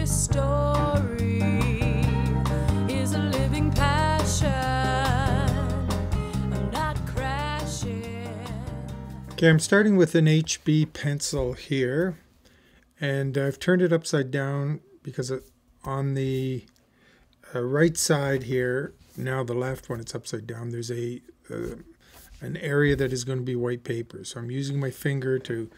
this story is a living passion. I'm not crashing. Okay, I'm starting with an HB pencil here, and I've turned it upside down because on the right side here, now the left when it's upside down, there's an area that is going to be white paper. So I'm using my finger to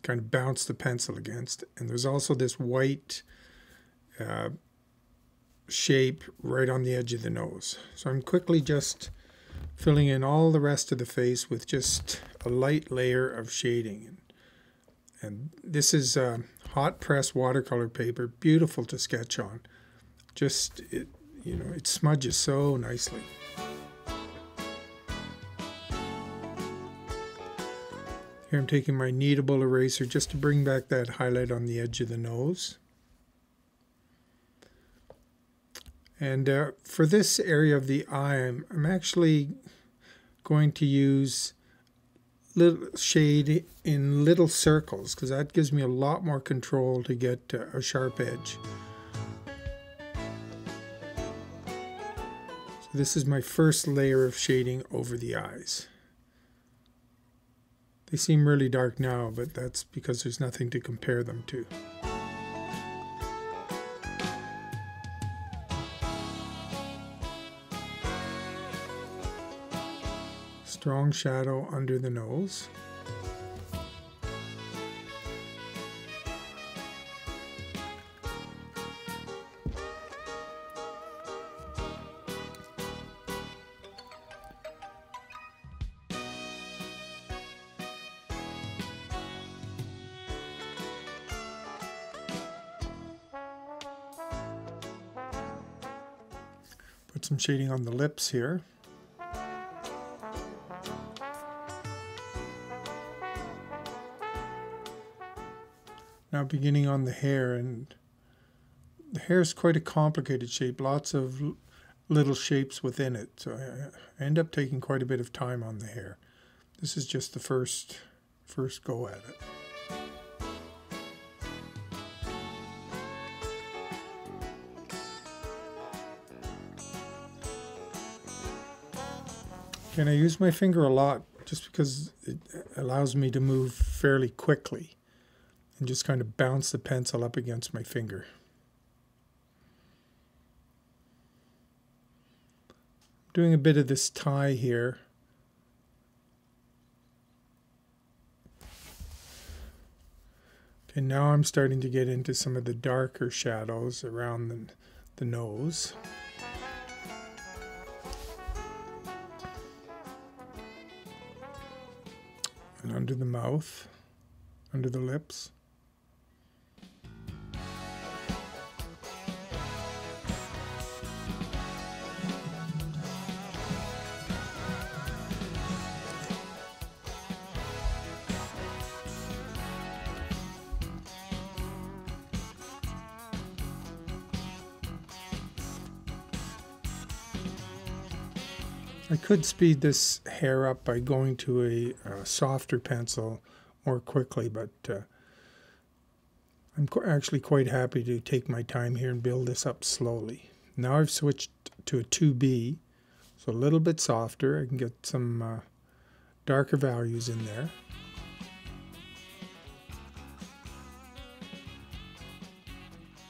kind of bounce the pencil against. And there's also this white shape right on the edge of the nose. So I'm quickly just filling in all the rest of the face with just a light layer of shading. And this is hot press watercolor paper, beautiful to sketch on. Just, it smudges so nicely. Here I'm taking my kneadable eraser just to bring back that highlight on the edge of the nose. And for this area of the eye, I'm actually going to use little shade in little circles because that gives me a lot more control to get a sharp edge. So this is my first layer of shading over the eyes. They seem really dark now, but that's because there's nothing to compare them to. Strong shadow under the nose. Put some shading on the lips here. Now beginning on the hair, and the hair is quite a complicated shape, lots of little shapes within it, so I end up taking quite a bit of time on the hair. This is just the first go at it. And I use my finger a lot just because it allows me to move fairly quickly and just kind of bounce the pencil up against my finger. Doing a bit of this tie here. Okay, now I'm starting to get into some of the darker shadows around the nose. And under the mouth, under the lips. I could speed this hair up by going to a softer pencil more quickly, but I'm actually quite happy to take my time here and build this up slowly. Now I've switched to a 2B, so a little bit softer. I can get some darker values in there.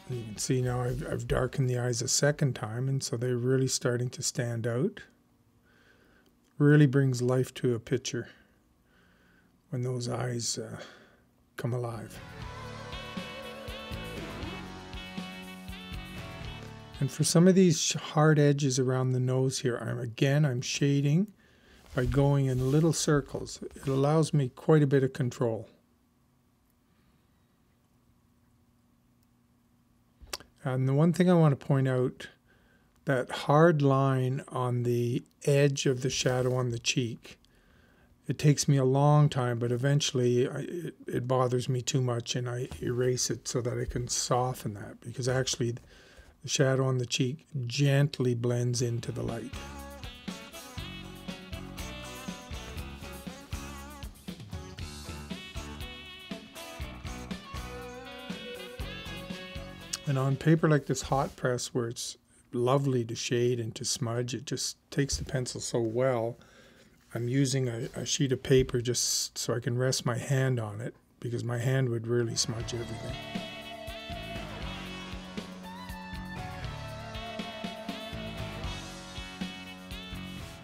You can see now I've darkened the eyes a second time, and so they're really starting to stand out. Really brings life to a picture when those eyes come alive. And for some of these hard edges around the nose here, I'm shading by going in little circles. It allows me quite a bit of control. And the one thing I want to point out, that hard line on the edge of the shadow on the cheek, it takes me a long time, but eventually it bothers me too much and I erase it so that I can soften that, because actually the shadow on the cheek gently blends into the light. And on paper like this hot press, where it's lovely to shade and to smudge, it just takes the pencil so well. I'm using a sheet of paper just so I can rest my hand on it, because my hand would really smudge everything.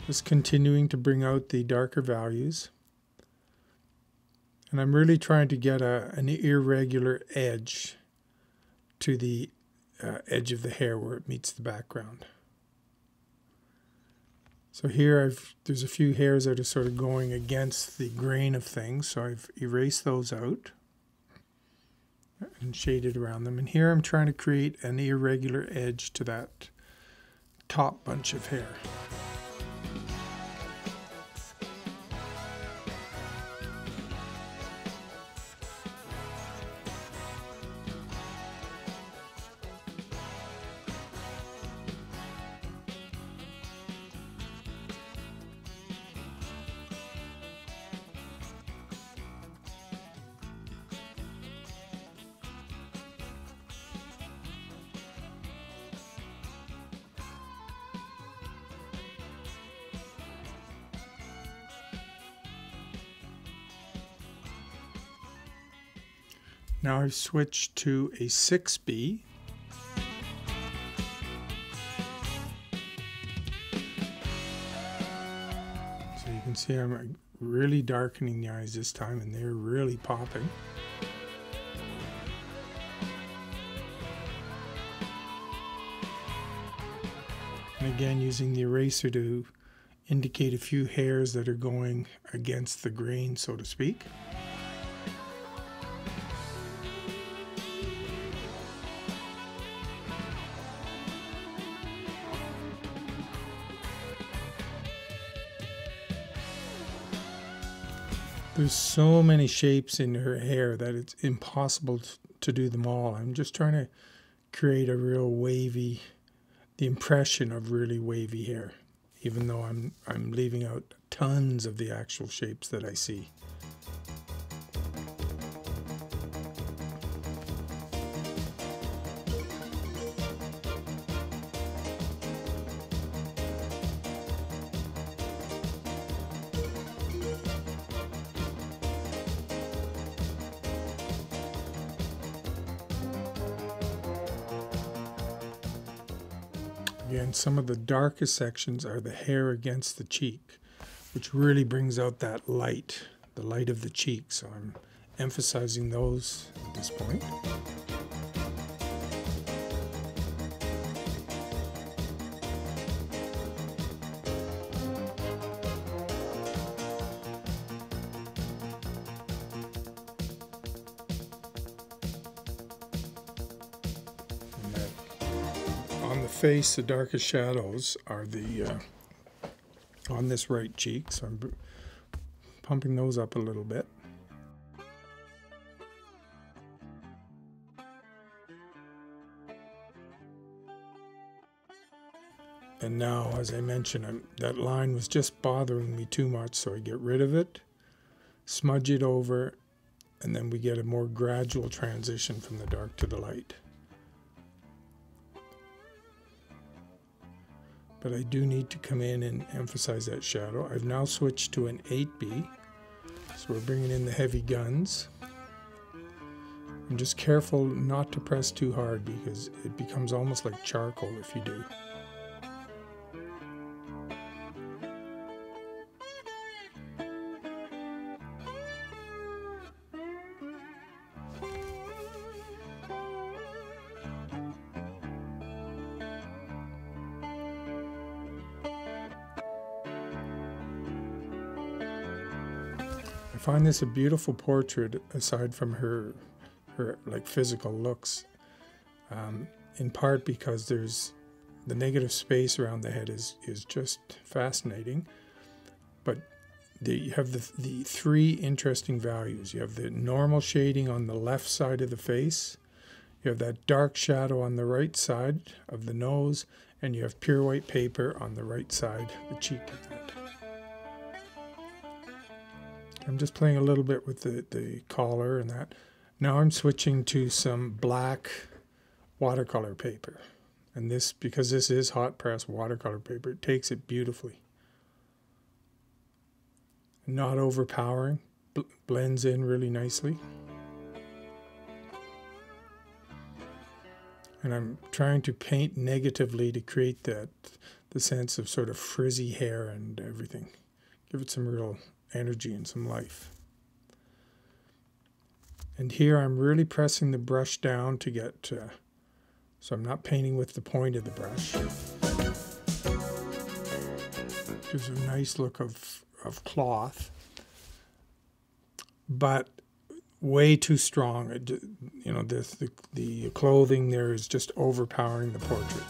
Just continuing to bring out the darker values. And I'm really trying to get an irregular edge to the edge of the hair where it meets the background. So here there's a few hairs that are sort of going against the grain of things, so I've erased those out and shaded around them. And here I'm trying to create an irregular edge to that top bunch of hair. Now I've switched to a 6B. So you can see I'm really darkening the eyes this time, and they're really popping. And again, using the eraser to indicate a few hairs that are going against the grain, so to speak. There's so many shapes in her hair that it's impossible to do them all. I'm just trying to create a real wavy, the impression of really wavy hair, even though I'm leaving out tons of the actual shapes that I see. Again, some of the darkest sections are the hair against the cheek, which really brings out that light, the light of the cheek. So I'm emphasizing those at this point. On the face, the darkest shadows are on this right cheek, so I'm pumping those up a little bit. And now, as I mentioned, that line was just bothering me too much, so I get rid of it, smudge it over, and then we get a more gradual transition from the dark to the light. But I do need to come in and emphasize that shadow. I've now switched to an 8B, so we're bringing in the heavy guns. I'm just careful not to press too hard because it becomes almost like charcoal if you do. I find this a beautiful portrait aside from her like physical looks, in part because there's the negative space around the head is just fascinating, but you have the three interesting values. You have the normal shading on the left side of the face, you have that dark shadow on the right side of the nose, and you have pure white paper on the right side of the cheek. I'm just playing a little bit with the collar and that. Now I'm switching to some black watercolor paper. And this, because this is hot press watercolor paper, it takes it beautifully. Not overpowering, blends in really nicely. And I'm trying to paint negatively to create the sense of sort of frizzy hair and everything. Give it some real energy and some life. And here I'm really pressing the brush down to get, so I'm not painting with the point of the brush. Gives a nice look of cloth, but way too strong. You know, the clothing there is just overpowering the portrait.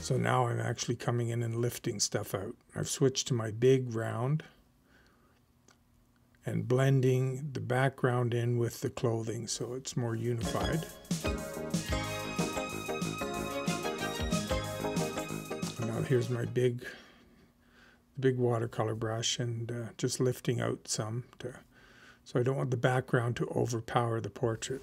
So now I'm actually coming in and lifting stuff out. I've switched to my big round and blending the background in with the clothing so it's more unified. And now here's my big watercolor brush, and just lifting out some so I don't want the background to overpower the portrait.